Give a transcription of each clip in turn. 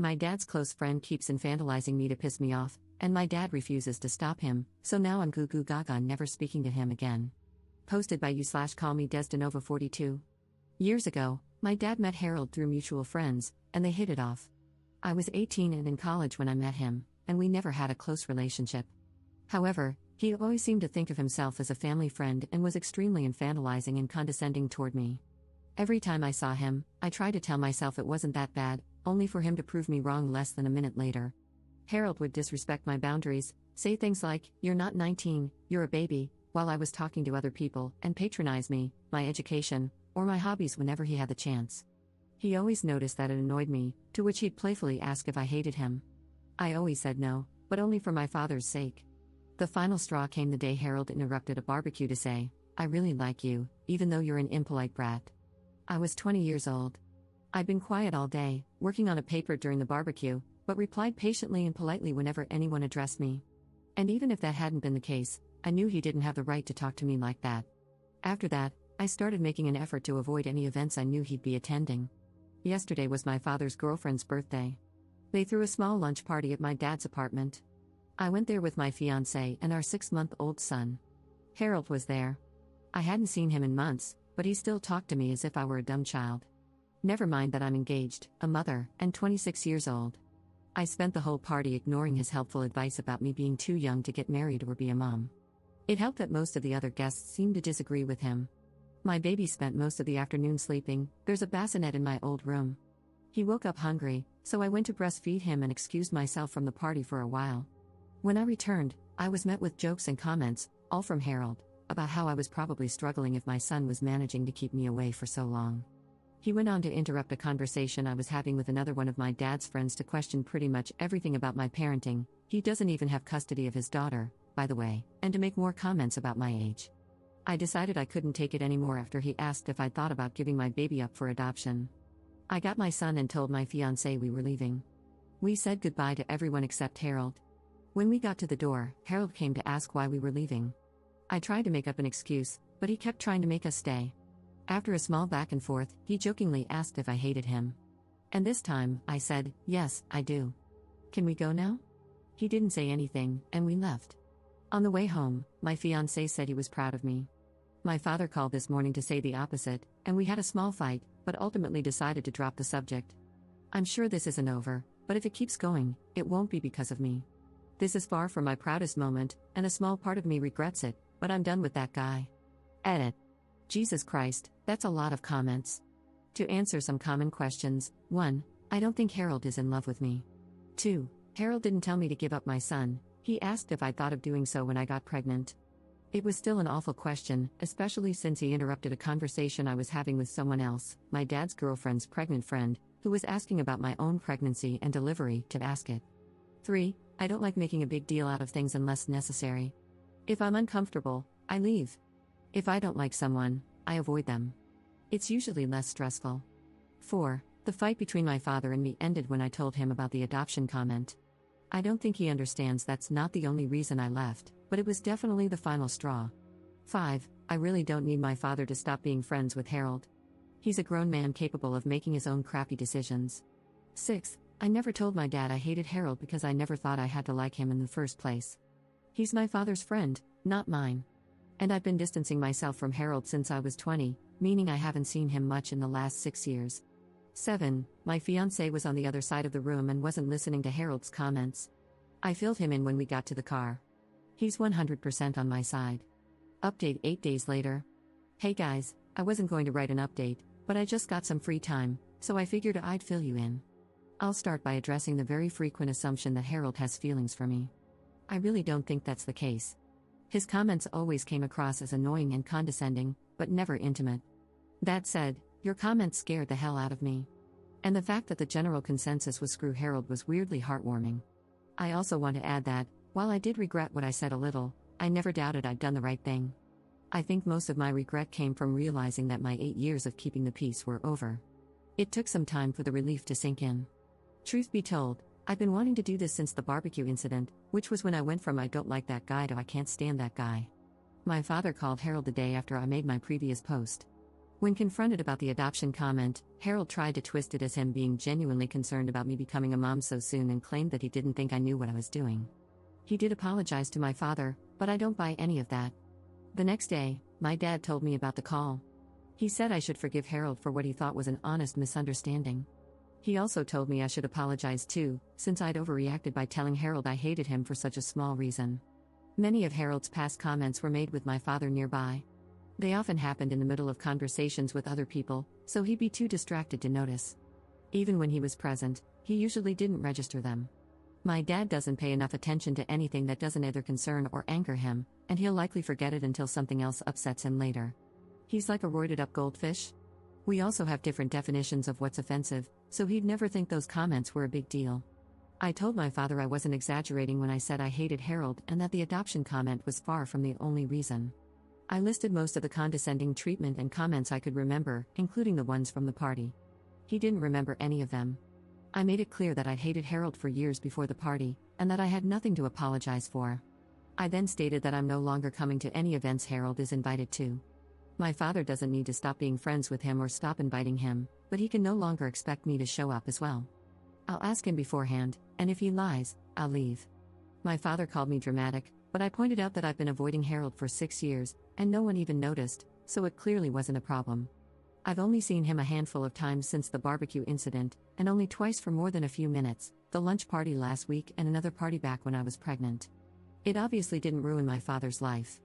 My dad's close friend keeps infantilizing me to piss me off, and my dad refuses to stop him, so now I'm goo goo gaga never speaking to him again. Posted by you/call me Desdenova 42. Years ago, my dad met Harold through mutual friends, and they hit it off. I was 18 and in college when I met him, and we never had a close relationship. However, he always seemed to think of himself as a family friend and was extremely infantilizing and condescending toward me. Every time I saw him, I tried to tell myself it wasn't that bad, only for him to prove me wrong less than a minute later. Harold would disrespect my boundaries, say things like, "You're not 19, you're a baby," while I was talking to other people, and patronize me, my education, or my hobbies whenever he had the chance. He always noticed that it annoyed me, to which he'd playfully ask if I hated him. I always said no, but only for my father's sake. The final straw came the day Harold interrupted a barbecue to say, "I really like you, even though you're an impolite brat." I was 20 years old. I'd been quiet all day, working on a paper during the barbecue, but replied patiently and politely whenever anyone addressed me. And even if that hadn't been the case, I knew he didn't have the right to talk to me like that. After that, I started making an effort to avoid any events I knew he'd be attending. Yesterday was my father's girlfriend's birthday. They threw a small lunch party at my dad's apartment. I went there with my fiancé and our 6-month-old son. Harold was there. I hadn't seen him in months, but he still talked to me as if I were a dumb child. Never mind that I'm engaged, a mother, and 26 years old. I spent the whole party ignoring his helpful advice about me being too young to get married or be a mom. It helped that most of the other guests seemed to disagree with him. My baby spent most of the afternoon sleeping. There's a bassinet in my old room. He woke up hungry, so I went to breastfeed him and excused myself from the party for a while. When I returned, I was met with jokes and comments, all from Harold, about how I was probably struggling if my son was managing to keep me away for so long. He went on to interrupt a conversation I was having with another one of my dad's friends to question pretty much everything about my parenting. He doesn't even have custody of his daughter, by the way, and to make more comments about my age. I decided I couldn't take it anymore after he asked if I'd thought about giving my baby up for adoption. I got my son and told my fiancé we were leaving. We said goodbye to everyone except Harold. When we got to the door, Harold came to ask why we were leaving. I tried to make up an excuse, but he kept trying to make us stay. After a small back and forth, he jokingly asked if I hated him. And this time, I said, "Yes, I do. Can we go now?" He didn't say anything, and we left. On the way home, my fiancé said he was proud of me. My father called this morning to say the opposite, and we had a small fight, but ultimately decided to drop the subject. I'm sure this isn't over, but if it keeps going, it won't be because of me. This is far from my proudest moment, and a small part of me regrets it, but I'm done with that guy. Edit. Jesus Christ, that's a lot of comments. To answer some common questions: 1. I don't think Harold is in love with me. 2. Harold didn't tell me to give up my son, he asked if I thought of doing so when I got pregnant. It was still an awful question, especially since he interrupted a conversation I was having with someone else, my dad's girlfriend's pregnant friend, who was asking about my own pregnancy and delivery, to ask it. 3. I don't like making a big deal out of things unless necessary. If I'm uncomfortable, I leave. If I don't like someone, I avoid them. It's usually less stressful. 4. The fight between my father and me ended when I told him about the adoption comment. I don't think he understands that's not the only reason I left, but it was definitely the final straw. 5. I really don't need my father to stop being friends with Harold. He's a grown man capable of making his own crappy decisions. 6. I never told my dad I hated Harold because I never thought I had to like him in the first place. He's my father's friend, not mine. And I've been distancing myself from Harold since I was 20, meaning I haven't seen him much in the last 6 years. 7. My fiancé was on the other side of the room and wasn't listening to Harold's comments. I filled him in when we got to the car. He's 100% on my side. Update 8 days later. Hey guys, I wasn't going to write an update, but I just got some free time, so I figured I'd fill you in. I'll start by addressing the very frequent assumption that Harold has feelings for me. I really don't think that's the case. His comments always came across as annoying and condescending, but never intimate. That said, your comments scared the hell out of me. And the fact that the general consensus was screw Harold was weirdly heartwarming. I also want to add that, while I did regret what I said a little, I never doubted I'd done the right thing. I think most of my regret came from realizing that my 8 years of keeping the peace were over. It took some time for the relief to sink in. Truth be told, I've been wanting to do this since the barbecue incident, which was when I went from I don't like that guy to I can't stand that guy. My father called Harold the day after I made my previous post. When confronted about the adoption comment, Harold tried to twist it as him being genuinely concerned about me becoming a mom so soon and claimed that he didn't think I knew what I was doing. He did apologize to my father, but I don't buy any of that. The next day, my dad told me about the call. He said I should forgive Harold for what he thought was an honest misunderstanding. He also told me I should apologize too, since I'd overreacted by telling Harold I hated him for such a small reason. Many of Harold's past comments were made with my father nearby. They often happened in the middle of conversations with other people, so he'd be too distracted to notice. Even when he was present, he usually didn't register them. My dad doesn't pay enough attention to anything that doesn't either concern or anger him, and he'll likely forget it until something else upsets him later. He's like a roided-up goldfish. We also have different definitions of what's offensive, so he'd never think those comments were a big deal. I told my father I wasn't exaggerating when I said I hated Harold and that the adoption comment was far from the only reason. I listed most of the condescending treatment and comments I could remember, including the ones from the party. He didn't remember any of them. I made it clear that I'd hated Harold for years before the party, and that I had nothing to apologize for. I then stated that I'm no longer coming to any events Harold is invited to. My father doesn't need to stop being friends with him or stop inviting him, but he can no longer expect me to show up as well. I'll ask him beforehand, and if he lies, I'll leave. My father called me dramatic, but I pointed out that I've been avoiding Harold for 6 years, and no one even noticed, so it clearly wasn't a problem. I've only seen him a handful of times since the barbecue incident, and only twice for more than a few minutes, the lunch party last week and another party back when I was pregnant. It obviously didn't ruin my father's life.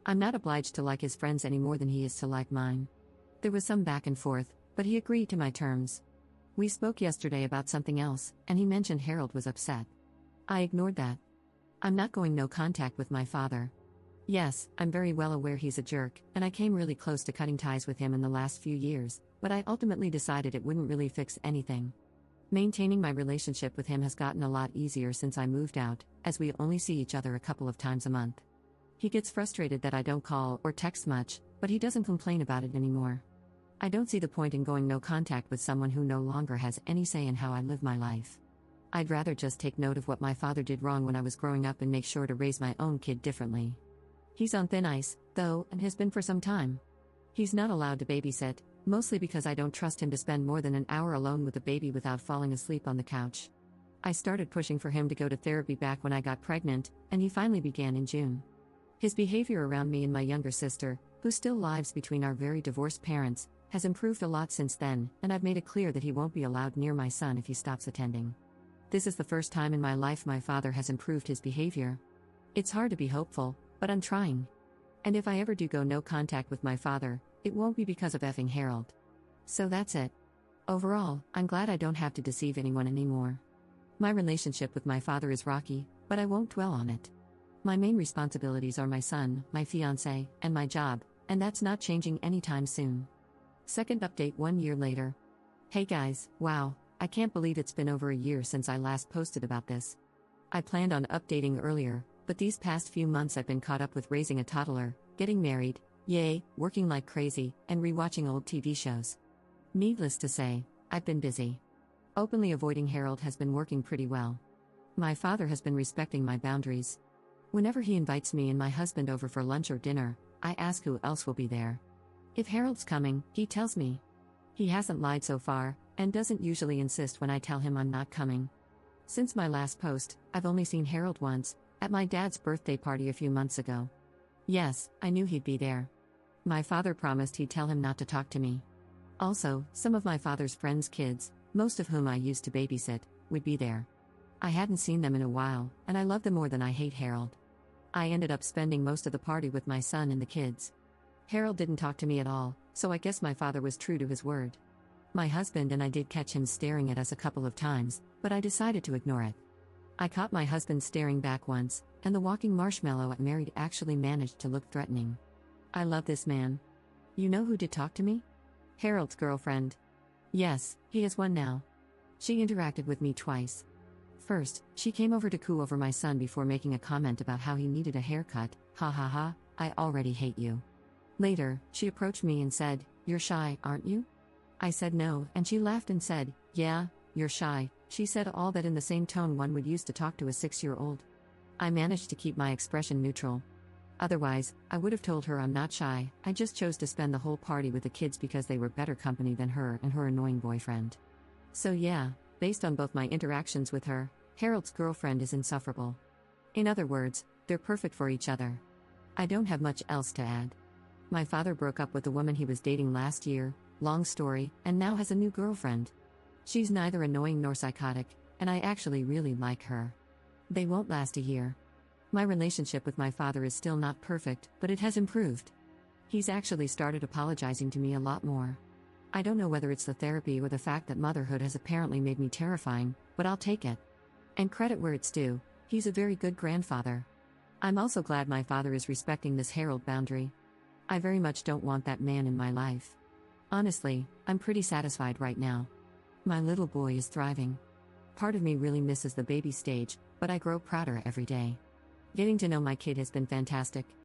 I'm not obliged to like his friends any more than he is to like mine. There was some back and forth, but he agreed to my terms. We spoke yesterday about something else, and he mentioned Harold was upset. I ignored that. I'm not going no contact with my father. Yes, I'm very well aware he's a jerk, and I came really close to cutting ties with him in the last few years, but I ultimately decided it wouldn't really fix anything. Maintaining my relationship with him has gotten a lot easier since I moved out, as we only see each other a couple of times a month. He gets frustrated that I don't call or text much, but he doesn't complain about it anymore. I don't see the point in going no contact with someone who no longer has any say in how I live my life. I'd rather just take note of what my father did wrong when I was growing up and make sure to raise my own kid differently. He's on thin ice, though, and has been for some time. He's not allowed to babysit, mostly because I don't trust him to spend more than an hour alone with the baby without falling asleep on the couch. I started pushing for him to go to therapy back when I got pregnant, and he finally began in June. His behavior around me and my younger sister, who still lives between our very divorced parents, has improved a lot since then, and I've made it clear that he won't be allowed near my son if he stops attending. This is the first time in my life my father has improved his behavior. It's hard to be hopeful, but I'm trying. And if I ever do go no contact with my father, it won't be because of effing Harold. So that's it. Overall, I'm glad I don't have to deceive anyone anymore. My relationship with my father is rocky, but I won't dwell on it. My main responsibilities are my son, my fiancé, and my job, and that's not changing anytime soon. Second update 1 year later. Hey guys, wow, I can't believe it's been over a year since I last posted about this. I planned on updating earlier, but these past few months I've been caught up with raising a toddler, getting married, yay, working like crazy, and rewatching old TV shows. Needless to say, I've been busy. Openly avoiding Harold has been working pretty well. My father has been respecting my boundaries. Whenever he invites me and my husband over for lunch or dinner, I ask who else will be there. If Harold's coming, he tells me. He hasn't lied so far, and doesn't usually insist when I tell him I'm not coming. Since my last post, I've only seen Harold once, at my dad's birthday party a few months ago. Yes, I knew he'd be there. My father promised he'd tell him not to talk to me. Also, some of my father's friends' kids, most of whom I used to babysit, would be there. I hadn't seen them in a while, and I love them more than I hate Harold. I ended up spending most of the party with my son and the kids. Harold didn't talk to me at all, so I guess my father was true to his word. My husband and I did catch him staring at us a couple of times, but I decided to ignore it. I caught my husband staring back once, and the walking marshmallow I married actually managed to look threatening. I love this man. You know who did talk to me? Harold's girlfriend. Yes, he has one now. She interacted with me twice. First, she came over to coo over my son before making a comment about how he needed a haircut. Ha ha ha, I already hate you. Later, she approached me and said, "You're shy, aren't you?" I said no, and she laughed and said, "Yeah, you're shy." She said all that in the same tone one would use to talk to a 6-year-old. I managed to keep my expression neutral. Otherwise, I would have told her I'm not shy, I just chose to spend the whole party with the kids because they were better company than her and her annoying boyfriend. So yeah, based on both my interactions with her, Harold's girlfriend is insufferable. In other words, they're perfect for each other. I don't have much else to add. My father broke up with the woman he was dating last year, long story, and now has a new girlfriend. She's neither annoying nor psychotic, and I actually really like her. They won't last a year. My relationship with my father is still not perfect, but it has improved. He's actually started apologizing to me a lot more. I don't know whether it's the therapy or the fact that motherhood has apparently made me terrifying, but I'll take it. And credit where it's due, he's a very good grandfather. I'm also glad my father is respecting this Harold boundary. I very much don't want that man in my life. Honestly, I'm pretty satisfied right now. My little boy is thriving. Part of me really misses the baby stage, but I grow prouder every day. Getting to know my kid has been fantastic,